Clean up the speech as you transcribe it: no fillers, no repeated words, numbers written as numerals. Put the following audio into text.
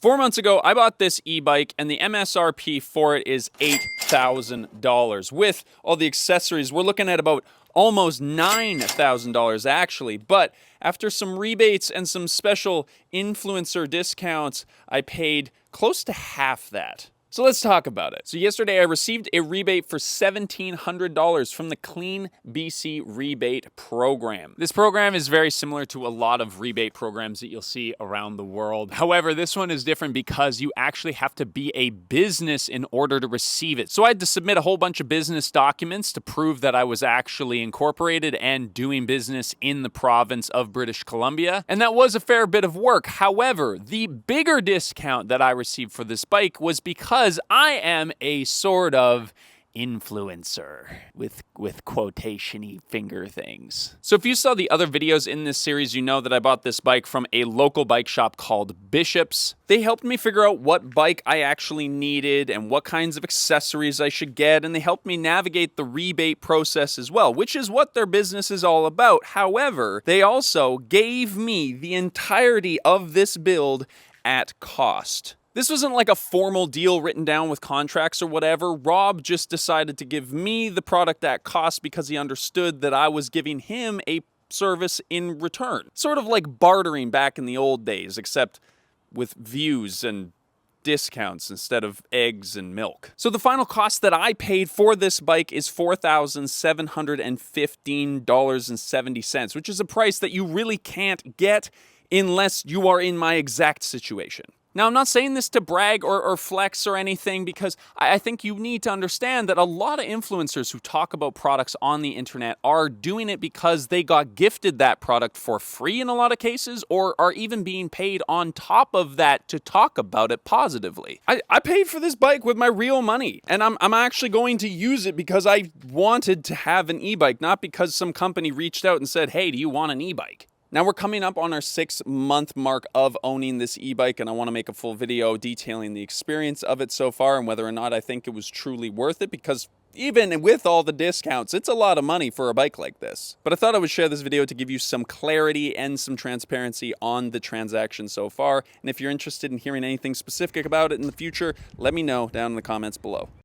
4 months ago, I bought this e-bike and the MSRP for it is $8,000. With all the accessories, we're looking at about almost $9,000 actually. But after some rebates and some special influencer discounts, I paid close to half that. So let's talk about it. So yesterday I received a rebate for $1,700 from the Clean BC rebate program. This program is very similar to a lot of rebate programs that you'll see around the world. However, this one is different because you actually have to be a business in order to receive it. So I had to submit a whole bunch of business documents to prove that I was actually incorporated and doing business in the province of British Columbia. And that was a fair bit of work. However, the bigger discount that I received for this bike was because I am a sort of influencer with quotation-y finger things. So if you saw the other videos in this series, you know that I bought this bike from a local bike shop called Bishop's. They helped me figure out what bike I actually needed and what kinds of accessories I should get, and they helped me navigate the rebate process as well, which is what their business is all about. However, they also gave me the entirety of this build at cost. This wasn't like a formal deal written down with contracts or whatever. Rob just decided to give me the product at cost because he understood that I was giving him a service in return. Sort of like bartering back in the old days, except with views and discounts instead of eggs and milk. So the final cost that I paid for this bike is $4,715.70, which is a price that you really can't get unless you are in my exact situation. Now, I'm not saying this to brag or flex or anything, because I think you need to understand that a lot of influencers who talk about products on the internet are doing it because they got gifted that product for free in a lot of cases, or are even being paid on top of that to talk about it positively. I paid for this bike with my real money, and I'm actually going to use it because I wanted to have an e-bike, not because some company reached out and said, hey, do you want an e-bike? Now we're coming up on our 6-month mark of owning this e-bike, and I want to make a full video detailing the experience of it so far and whether or not I think it was truly worth it, because even with all the discounts, it's a lot of money for a bike like this. But I thought I would share this video to give you some clarity and some transparency on the transaction so far. And if you're interested in hearing anything specific about it in the future, let me know down in the comments below.